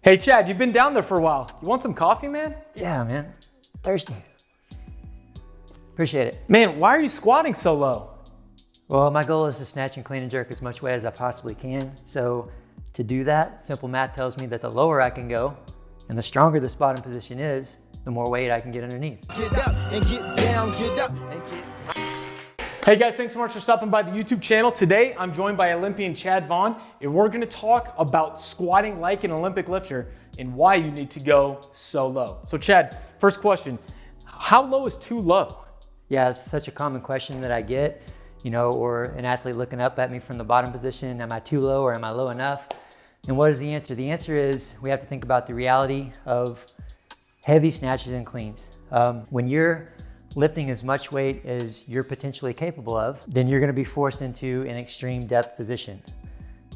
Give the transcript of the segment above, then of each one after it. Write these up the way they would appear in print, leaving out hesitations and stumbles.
Hey Chad, you've been down there for a while. You want some coffee, man? Yeah, man. Thirsty. Appreciate it. Man, why are you squatting so low? Well, my goal is to snatch and clean and jerk as much weight as I possibly can. So to do that, simple math tells me that the lower I can go and the stronger this bottom position is, the more weight I can get underneath. Get up and get down, get up and get. Hey guys, thanks so much for stopping by the YouTube channel. Today, I'm joined by Olympian Chad Vaughn, and we're gonna talk about squatting like an Olympic lifter and why you need to go so low. So Chad, first question, how low is too low? Yeah, it's such a common question that I get, or an athlete looking up at me from the bottom position. Am I too low or am I low enough? And what is the answer? The answer is we have to think about the reality of heavy snatches and cleans. When you're lifting as much weight as you're potentially capable of, then you're gonna be forced into an extreme depth position.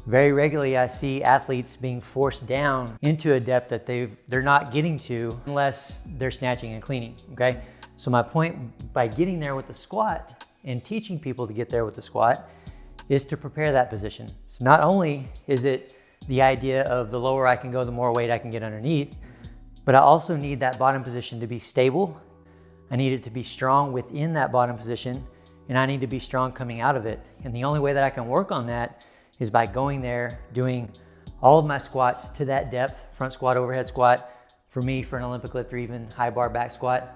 Very regularly, I see athletes being forced down into a depth that they're not getting to unless they're snatching and cleaning, okay? So my point by getting there with the squat and teaching people to get there with the squat is to prepare that position. So not only is it the idea of the lower I can go, the more weight I can get underneath, but I also need that bottom position to be stable. I need it to be strong within that bottom position, and I need to be strong coming out of it. And the only way that I can work on that is by going there, doing all of my squats to that depth, front squat, overhead squat, for me, for an Olympic lifter, even high bar back squat.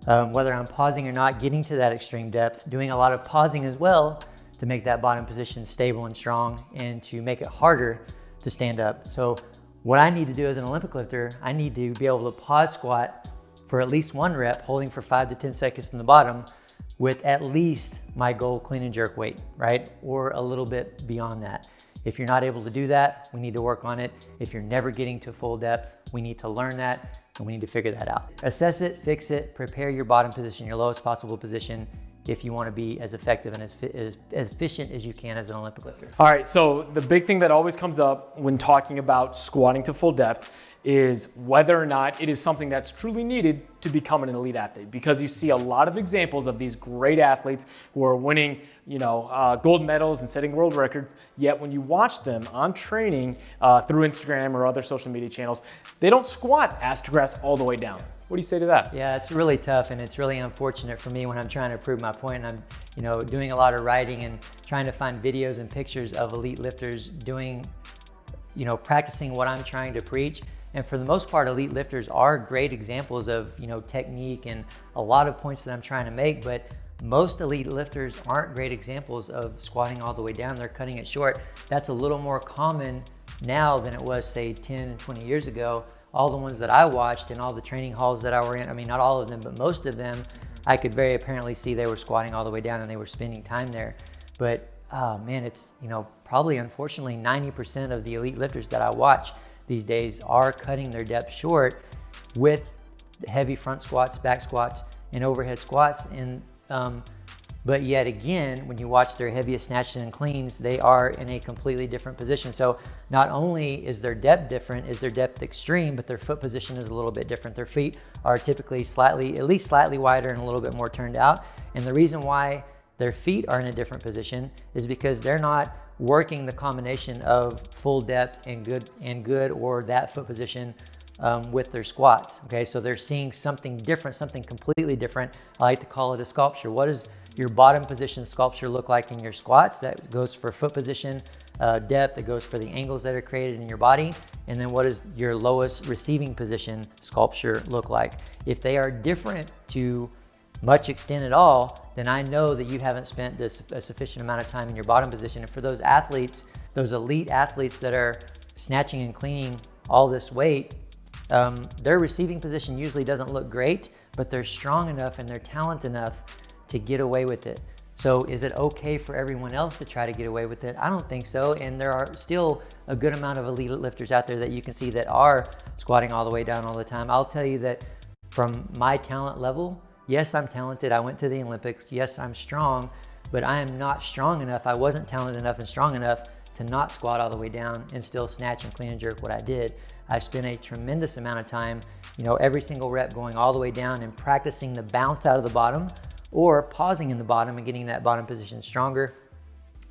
Whether I'm pausing or not, getting to that extreme depth, doing a lot of pausing as well to make that bottom position stable and strong and to make it harder to stand up. So what I need to do as an Olympic lifter, I need to be able to pause squat for at least one rep, holding for 5 to 10 seconds in the bottom with at least my goal clean and jerk weight, right? Or a little bit beyond that. If you're not able to do that, we need to work on it. If you're never getting to full depth, we need to learn that and we need to figure that out. Assess it, fix it, prepare your bottom position, your lowest possible position, if you want to be as effective and as efficient as you can as an Olympic lifter. All right, so the big thing that always comes up when talking about squatting to full depth is whether or not it is something that's truly needed to become an elite athlete, because you see a lot of examples of these great athletes who are winning, gold medals and setting world records, yet when you watch them on training through Instagram or other social media channels, they don't squat ass to grass all the way down. What do you say to that? Yeah, it's really tough, and it's really unfortunate for me when I'm trying to prove my point and I'm, doing a lot of writing and trying to find videos and pictures of elite lifters doing, practicing what I'm trying to preach. And for the most part, elite lifters are great examples of, technique and a lot of points that I'm trying to make, but most elite lifters aren't great examples of squatting all the way down. They're cutting it short. That's a little more common now than it was, say, 10 and 20 years ago. All the ones that I watched and all the training halls that I were in, I mean, not all of them, but most of them, I could very apparently see they were squatting all the way down and they were spending time there. But man, it's, probably unfortunately 90% of the elite lifters that I watch these days are cutting their depth short with heavy front squats, back squats, and overhead squats. And but yet again, when you watch their heaviest snatches and cleans, they are in a completely different position. So not only is their depth different, is their depth extreme, but their foot position is a little bit different. Their feet are typically at least slightly wider and a little bit more turned out. And the reason why their feet are in a different position is because they're not working the combination of full depth and good or that foot position with their squats. Okay, so they're seeing something different, something completely different. I like to call it a sculpture. What does your bottom position sculpture look like in your squats? That goes for foot position, depth, it goes for the angles that are created in your body. And then what does your lowest receiving position sculpture look like? If they are different to much extent at all, then I know that you haven't spent a sufficient amount of time in your bottom position. And for those athletes, those elite athletes that are snatching and cleaning all this weight, their receiving position usually doesn't look great, but they're strong enough and they're talented enough to get away with it. So is it okay for everyone else to try to get away with it? I don't think so. And there are still a good amount of elite lifters out there that you can see that are squatting all the way down all the time. I'll tell you that from my talent level, yes, I'm talented. I went to the Olympics. Yes, I'm strong, but I am not strong enough. I wasn't talented enough and strong enough to not squat all the way down and still snatch and clean and jerk what I did. I spent a tremendous amount of time, every single rep going all the way down and practicing the bounce out of the bottom or pausing in the bottom and getting that bottom position stronger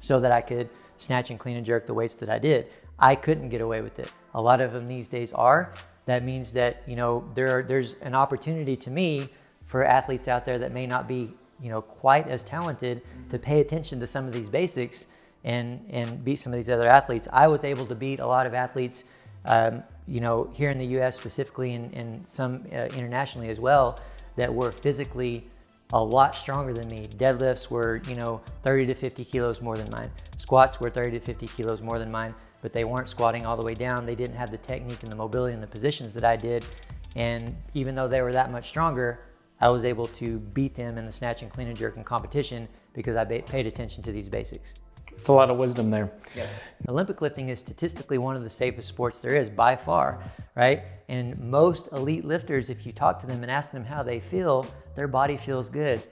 so that I could snatch and clean and jerk the weights that I did. I couldn't get away with it. A lot of them these days are. That means that, you know, there's an opportunity to me for athletes out there that may not be, you know, quite as talented to pay attention to some of these basics and beat some of these other athletes. I was able to beat a lot of athletes, you know, here in the US specifically and some internationally as well, that were physically a lot stronger than me. Deadlifts were, you know, 30 to 50 kilos more than mine. Squats were 30 to 50 kilos more than mine, but they weren't squatting all the way down. They didn't have the technique and the mobility and the positions that I did. And even though they were that much stronger, I was able to beat them in the snatch and clean and jerk in competition because I paid attention to these basics. It's a lot of wisdom there. Yeah. Olympic lifting is statistically one of the safest sports there is by far, right? And most elite lifters, if you talk to them and ask them how they feel, their body feels good.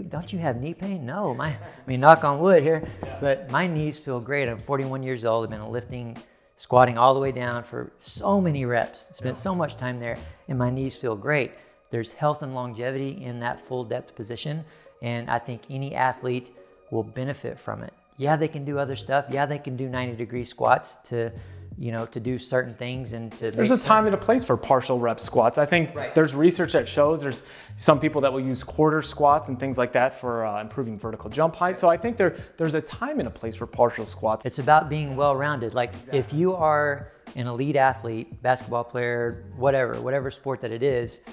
Don't you have knee pain? No, I mean, knock on wood here, but my knees feel great. I'm 41 years old. I've been lifting, squatting all the way down for so many reps. Spent so much time there, and my knees feel great. There's health and longevity in that full depth position, and I think any athlete will benefit from it. Yeah, they can do other stuff. Yeah, they can do 90-degree squats to, you know, to do certain things and to. There's a time and a place for partial rep squats. I think there's research that shows there's some people that will use quarter squats and things like that for improving vertical jump height. So I think there's a time and a place for partial squats. It's about being well-rounded. Like if you are an elite athlete, basketball player, whatever sport that it is,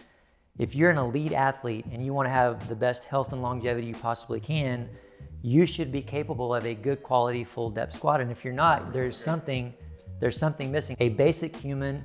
if you're an elite athlete and you want to have the best health and longevity you possibly can, you should be capable of a good quality full depth squat. And if you're not, there's something missing. A basic human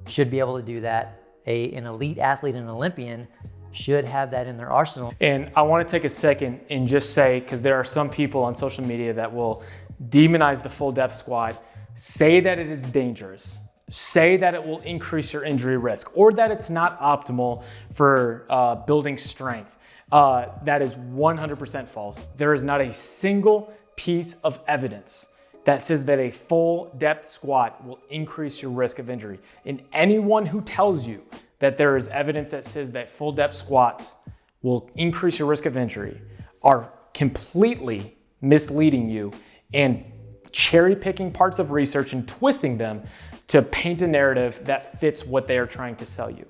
should be able to do that. An elite athlete, an Olympian, should have that in their arsenal. And I want to take a second and just say, because there are some people on social media that will demonize the full depth squat, say that it is dangerous, say that it will increase your injury risk, or that it's not optimal for building strength. That is 100% false. There is not a single piece of evidence that says that a full depth squat will increase your risk of injury. And anyone who tells you that there is evidence that says that full depth squats will increase your risk of injury are completely misleading you and cherry picking parts of research and twisting them to paint a narrative that fits what they are trying to sell you.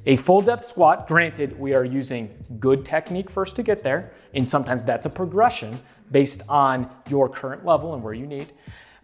A full depth squat, granted, we are using good technique first to get there, and sometimes that's a progression based on your current level and where you need,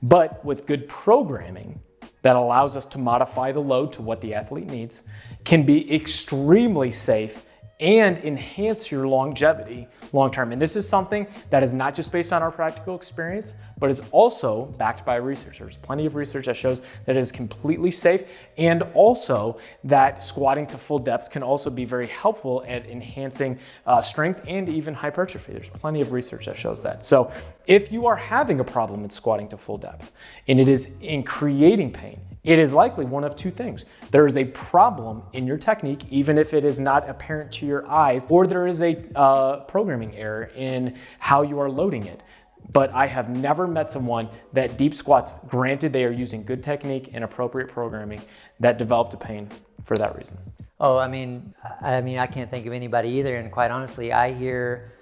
but with good programming that allows us to modify the load to what the athlete needs, can be extremely safe and enhance your longevity long-term. And this is something that is not just based on our practical experience, but is also backed by research. There's plenty of research that shows that it is completely safe, and also that squatting to full depths can also be very helpful at enhancing strength and even hypertrophy. There's plenty of research that shows that. So if you are having a problem in squatting to full depth and it is in creating pain, it is likely one of two things. There is a problem in your technique, even if it is not apparent to your eyes, or there is a programming error in how you are loading it. But I have never met someone that deep squats, granted they are using good technique and appropriate programming, that developed a pain for that reason. Oh, I mean, I can't think of anybody either. And quite honestly, I hear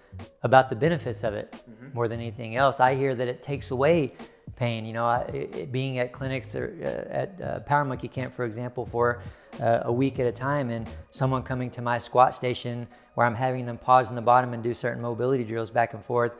about the benefits of it more than anything else. I hear that it takes away pain. You know, being at clinics or at Power Monkey Camp, for example, for a week at a time, and someone coming to my squat station where I'm having them pause in the bottom and do certain mobility drills back and forth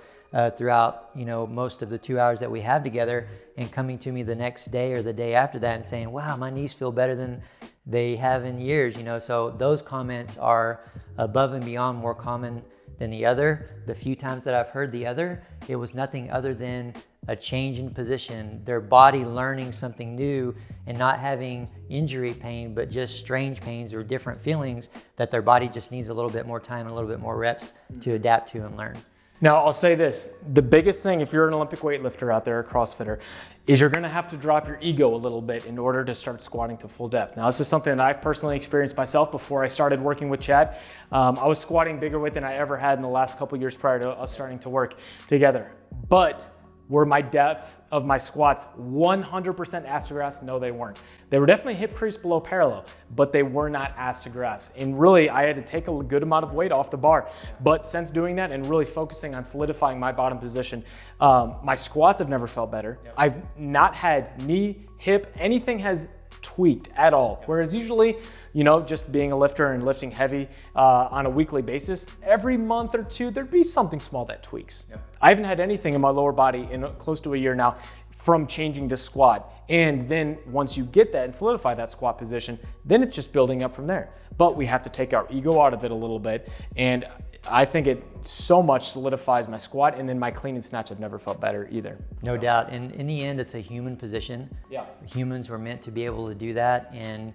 throughout, you know, most of the 2 hours that we have together, and coming to me the next day or the day after that and saying, wow, my knees feel better than they have in years, you know. So those comments are above and beyond more common than the other. The few times that I've heard the other, it was nothing other than a change in position, their body learning something new and not having injury pain, but just strange pains or different feelings that their body just needs a little bit more time and a little bit more reps to adapt to and learn. Now, I'll say this, the biggest thing if you're an Olympic weightlifter out there, a CrossFitter, is you're gonna have to drop your ego a little bit in order to start squatting to full depth. Now, this is something that I've personally experienced myself before I started working with Chad. I was squatting bigger weight than I ever had in the last couple years prior to us starting to work together. But Were my depth of my squats 100% ass to grass? No, they weren't. They were definitely hip crease below parallel, but they were not ass to grass. And really, I had to take a good amount of weight off the bar. But since doing that and really focusing on solidifying my bottom position, my squats have never felt better. Yep. I've not had knee, hip, anything has tweaked at all. Yep. Whereas usually, you know, just being a lifter and lifting heavy on a weekly basis, every month or two, there'd be something small that tweaks. Yep. I haven't had anything in my lower body in close to a year now from changing the squat. And then once you get that and solidify that squat position, then it's just building up from there. But we have to take our ego out of it a little bit. And I think it so much solidifies my squat, and then my clean and snatch have never felt better either. No doubt. And in the end, it's a human position. Yeah. Humans were meant to be able to do that. And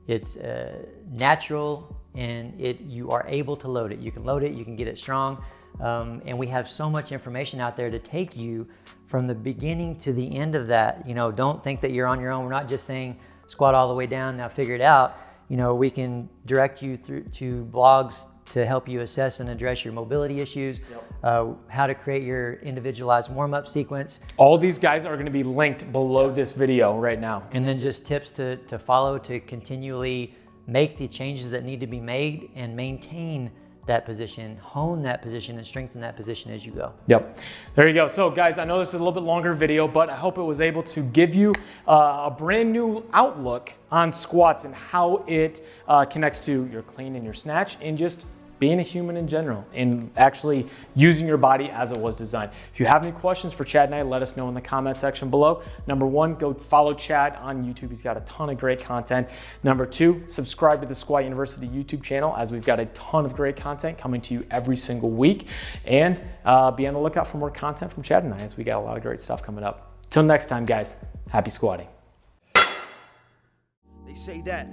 it's natural, and you are able to load it. You can load it, you can get it strong. And we have so much information out there to take you from the beginning to the end of that. You know, don't think that you're on your own. We're not just saying squat all the way down, now figure it out. You know, we can direct you through to blogs to help you assess and address your mobility issues, how to create your individualized warm-up sequence. All these guys are gonna be linked below this video right now. And then just tips to follow to continually make the changes that need to be made and maintain that position, hone that position, and strengthen that position as you go. Yep, there you go. So guys, I know this is a little bit longer video, but I hope it was able to give you a brand new outlook on squats and how it connects to your clean and your snatch, and just being a human in general and actually using your body as it was designed. If you have any questions for Chad and I, let us know in the comment section below. Number one, go follow Chad on YouTube. He's got a ton of great content. Number two, subscribe to the Squat University YouTube channel, as we've got a ton of great content coming to you every single week. And be on the lookout for more content from Chad and I, as we got a lot of great stuff coming up. Till next time, guys, happy squatting. They say that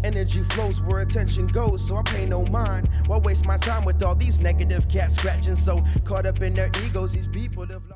energy flows where attention goes, so I pay no mind. Why waste my time with all these negative cats scratching? So caught up in their egos, these people have lost.